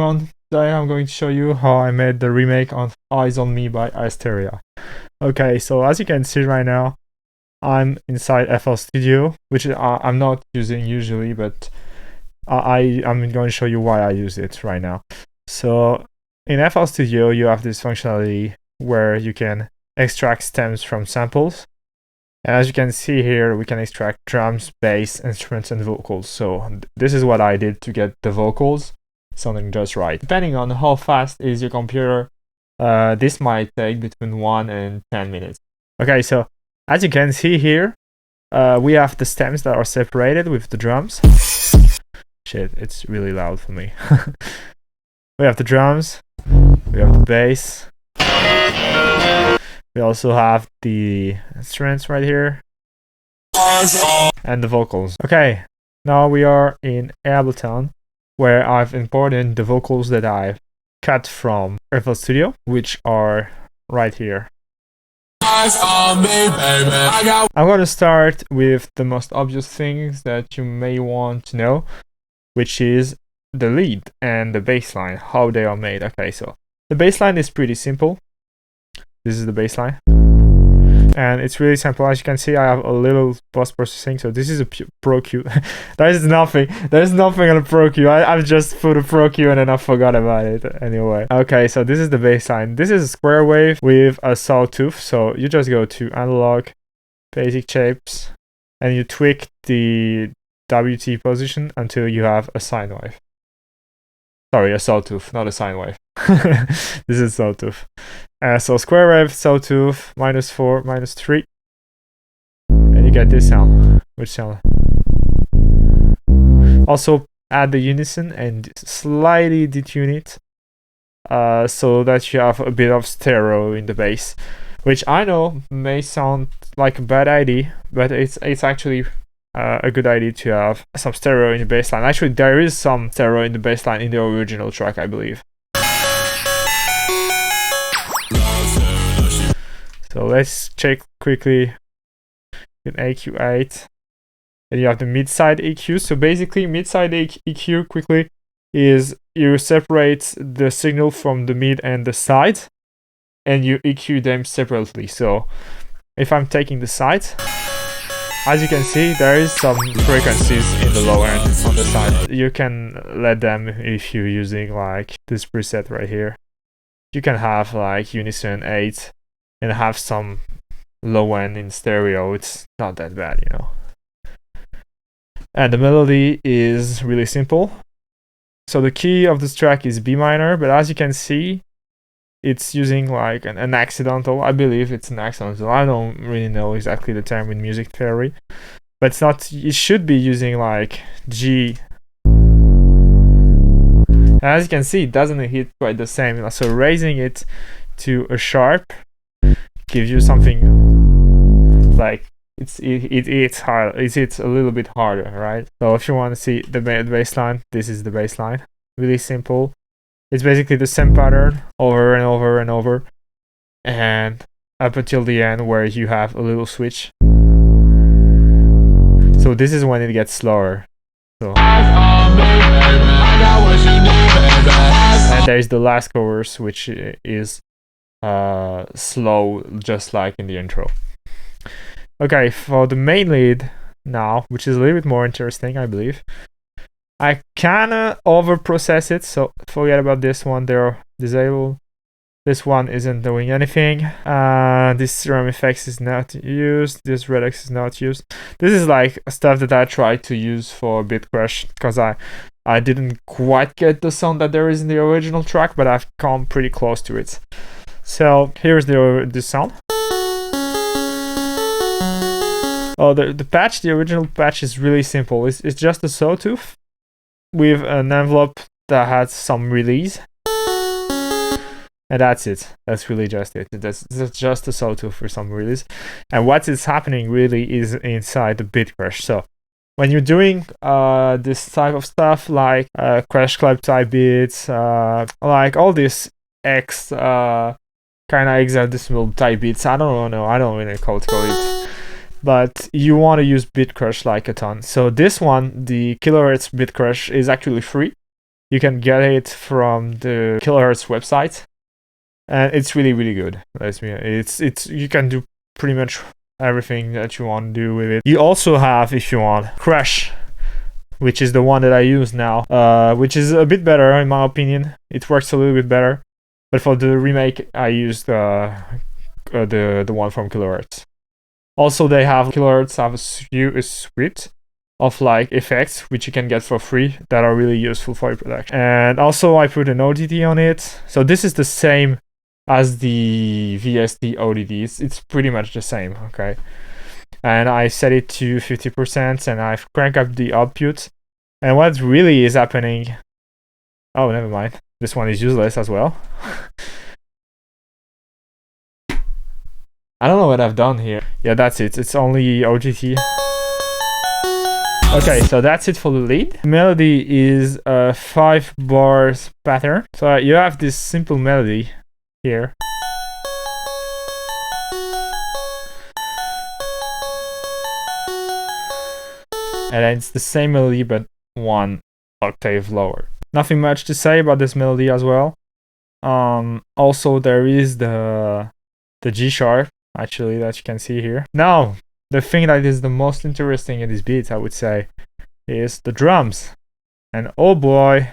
everyone, today I'm going to show you how I made the remake on Eyes on Me by Asteria. Okay, so as you can see right now, I'm inside FL Studio, which I'm not using usually, but I'm going to show you why I use it right now. So in FL Studio, you have this functionality where you can extract stems from samples. And as you can see here, we can extract drums, bass, instruments, and vocals. So this is what I did to get the vocals sounding just right. Depending on how fast is your computer, this might take between 1 and 10 minutes. Okay, so as you can see here, we have the stems that are separated with the drums. Shit, it's really loud for me. We have the drums, we have the bass. We also have the instruments right here and the vocals. Okay, now we are in Ableton, where I've imported the vocals that I've cut from FL Studio, which are right here. I'm going to start with the most obvious things that you may want to know, which is the lead and the bass line, how they are made. Okay, so the bass line is pretty simple. This is the bass line, and it's really simple. As you can see, I have a little post-processing, so this is a Pro Q. There's nothing on a Pro Q. I've just put a Pro Q and then I forgot about it anyway. Okay, so this is the bass line. This is a square wave with a sawtooth, so you just go to analog, basic shapes, and you tweak the WT position until you have a sine wave. Sorry, a sawtooth, not a sine wave. This is sawtooth. So square wave, sawtooth, -4, -3. And you get this sound. Which sound? Also add the unison and slightly detune it. So that you have a bit of stereo in the bass. Which I know may sound like a bad idea, but it's actually a good idea to have some stereo in the bass line. Actually, there is some stereo in the bass line in the original track, I believe. So let's check quickly in AQ8. And you have the mid-side EQ. So basically, mid-side EQ quickly is you separate the signal from the mid and the side, and you EQ them separately. So if I'm taking the side, as you can see, there is some frequencies in the low end on the side. You can let them if you're using like this preset right here. You can have like unison 8 and have some low end in stereo. It's not that bad, you know. And the melody is really simple. So the key of this track is B minor, but as you can see, it's using like an accidental. I believe it's an accidental. I don't really know exactly the term in music theory, but it's not. It should be using like G. And as you can see, it doesn't hit quite the same. So raising it to a sharp gives you something like it hits hard. It hits a little bit harder, right? So if you want to see the bass line, this is the bass line. Really simple. It's basically the same pattern over and over and over, and up until the end where you have a little switch. So this is when it gets slower. So. And there's the last chorus, which is slow, just like in the intro. Okay, for the main lead now, which is a little bit more interesting, I believe. I kinda over-process it, so forget about this one. They're disabled. This one isn't doing anything. This drum effects is not used. This Redux is not used. This is like stuff that I tried to use for Beat Crush, because I didn't quite get the sound that there is in the original track, but I've come pretty close to it. So here's the sound. Oh, the patch, the original patch is really simple. It's just a sawtooth with an envelope that has some release, and that's it. That's really just it. That's just a sawtooth for some release, and what is happening really is inside the Beat Crush. So when you're doing this type of stuff like crash club type beats, like all this X kind of hexadecimal type beats, I don't know, I don't really call it. But you want to use Beat Crush like a ton. So this one, the kilohertz Beat Crush, is actually free. You can get it from the Kilohertz website, and it's really, really good. It's you can do pretty much everything that you want to do with it. You also have, if you want, Crash, which is the one that I use now, which is a bit better in my opinion. It works a little bit better, but for the remake, I used the one from Kilohertz. Also, Kilohertz have a suite of like effects which you can get for free that are really useful for your production. And also, I put an ODD on it. So this is the same as the VST ODDs. It's pretty much the same, okay? And I set it to 50%, and I've cranked up the output. And what really is happening... Oh, never mind. This one is useless as well. I don't know what I've done here. Yeah, that's it. It's only OGT. Okay, so that's it for the lead. Melody is a 5 bars pattern. So you have this simple melody here. And then it's the same melody, but 1 octave lower. Nothing much to say about this melody as well. Also, there is the G sharp, actually, that you can see here. Now, the thing that is the most interesting in this beat, I would say, is the drums. And oh boy,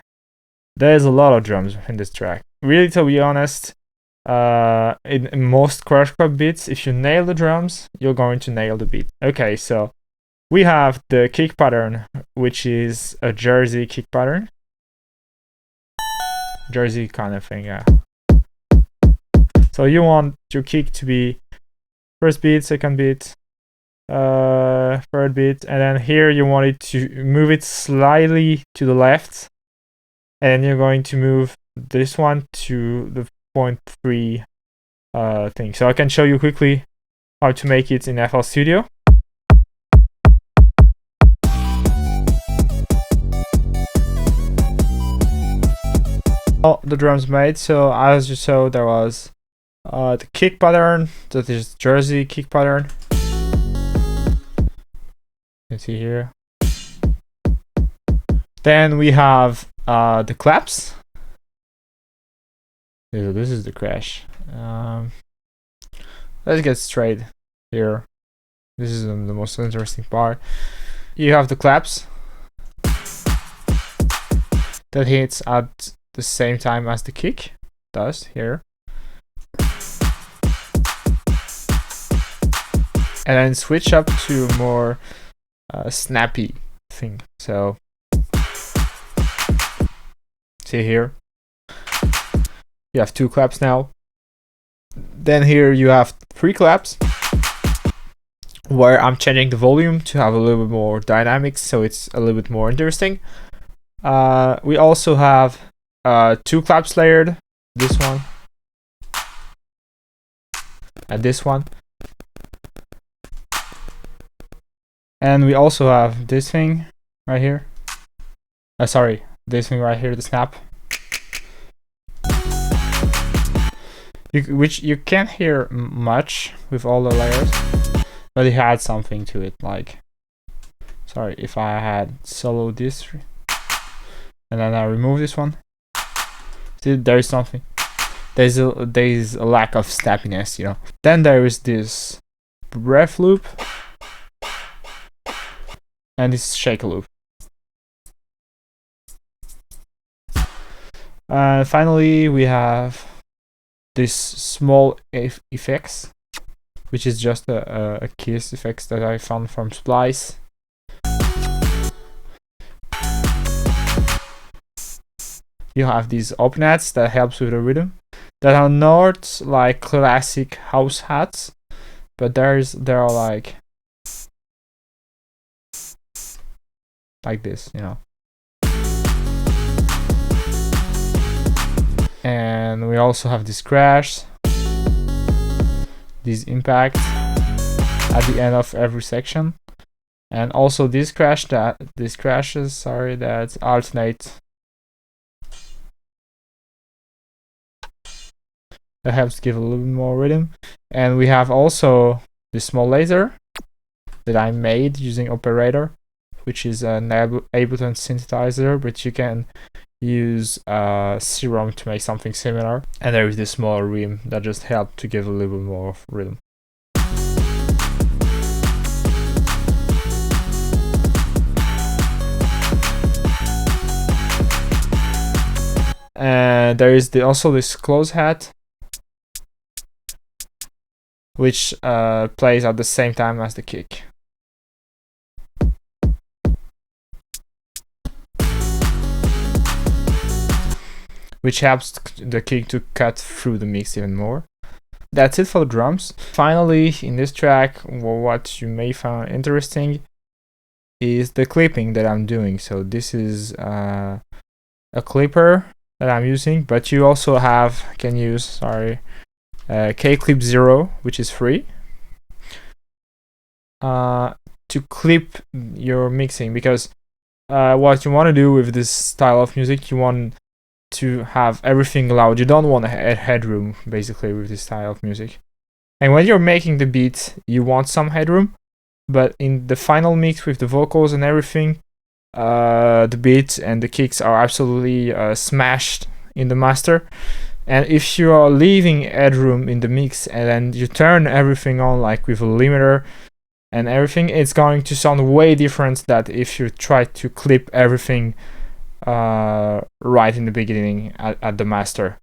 there's a lot of drums in this track. Really, to be honest, in most crash club beats, if you nail the drums, you're going to nail the beat. Okay, so we have the kick pattern, which is a Jersey kick pattern. Jersey kind of thing, yeah. So you want your kick to be first beat, second beat, third beat, and then here you want it to move it slightly to the left, and you're going to move this one to the 0.3 thing. So I can show you quickly how to make it in FL Studio. All the drums made. So as you saw, there was the kick pattern, that is Jersey kick pattern. You can see here. Then we have the claps. So this is the crash. Let's get straight here. This is the most interesting part. You have the claps that hits at the same time as the kick does here. And then switch up to a more snappy thing. So see here, you have 2 claps now. Then here you have 3 claps, where I'm changing the volume to have a little bit more dynamics, so it's a little bit more interesting. We also have 2 claps layered, this one and this one. And we also have this thing right here. Sorry, this thing right here, the snap. Which you can't hear much with all the layers, but it had something to it. Like, sorry, if I had solo this, and then I remove this one, see, there is something. There's a lack of snappiness, you know. Then there is this breath loop. And this shake loop. Finally, we have this small effects, which is just a kiss effects that I found from Splice. You have these open hats that helps with the rhythm, that are not like classic house hats, but there are like this, you know. And we also have this crash, this impact at the end of every section, and also this crashes that alternate. That helps give a little bit more rhythm. And we have also this small laser that I made using Operator, which is an Ableton synthesizer, but you can use Serum to make something similar, and there is this small rim that just helped to give a little bit more of rhythm. And there is also this close hat, which plays at the same time as the kick. Which helps the kick to cut through the mix even more. That's it for the drums. Finally, in this track, what you may find interesting is the clipping that I'm doing. So this is a clipper that I'm using, but you also can use K-Clip 0, which is free, to clip your mixing, because what you want to do with this style of music, you want to have everything loud. You don't want headroom, basically, with this style of music. And when you're making the beat, you want some headroom, but in the final mix with the vocals and everything, the beat and the kicks are absolutely smashed in the master. And if you are leaving headroom in the mix and then you turn everything on, like with a limiter and everything, it's going to sound way different than if you try to clip everything right in the beginning at the master.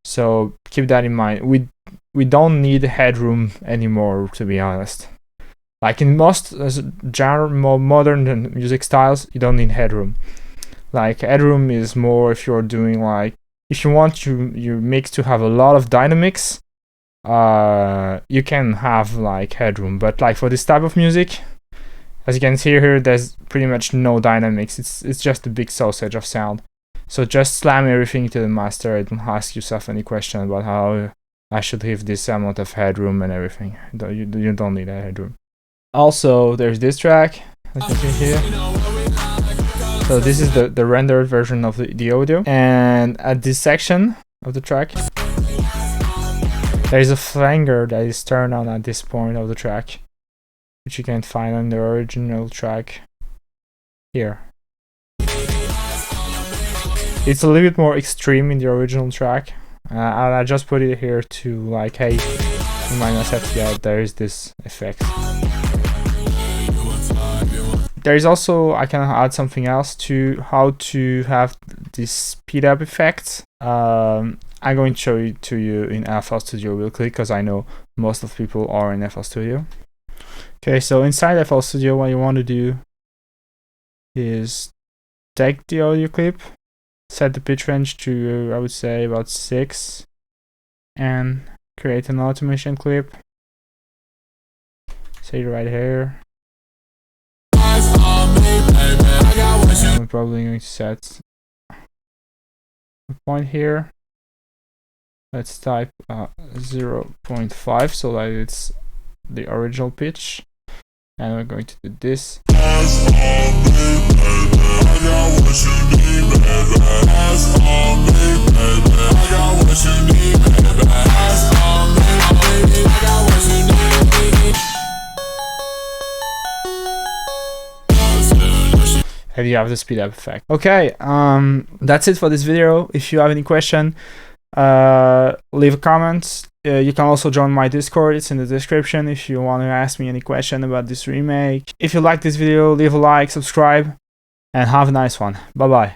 So keep that in mind. We don't need headroom anymore, to be honest. Like in most more modern music styles, you don't need headroom. Like headroom is more if you're doing if you want your mix to have a lot of dynamics, you can have headroom. But for this type of music, as you can see here, there's pretty much no dynamics. It's just a big sausage of sound. So just slam everything to the master and ask yourself any question about how I should leave this amount of headroom and everything. You don't need a headroom. Also, there's this track, as you can see here. So this is the rendered version of the audio. And at this section of the track, there is a flanger that is turned on at this point of the track, which you can find on the original track here. It's a little bit more extreme in the original track, and I just put it here to hey, remind myself, yeah, there is this effect. There is also, I can add something else to how to have this speed up effect. I'm going to show it to you in FL Studio real quick, because I know most of people are in FL Studio. Okay, so inside FL Studio, what you want to do is take the audio clip, set the pitch range to, I would say, about 6, and create an automation clip. Say right here. I'm probably going to set a point here. Let's type 0.5 so that it's the original pitch, and we're going to do this. And you have the speed up effect. Okay, that's it for this video. If you have any question, leave a comment. You can also join my Discord, it's in the description if you want to ask me any question about this remake. If you like this video, leave a like, subscribe, and have a nice one. Bye bye.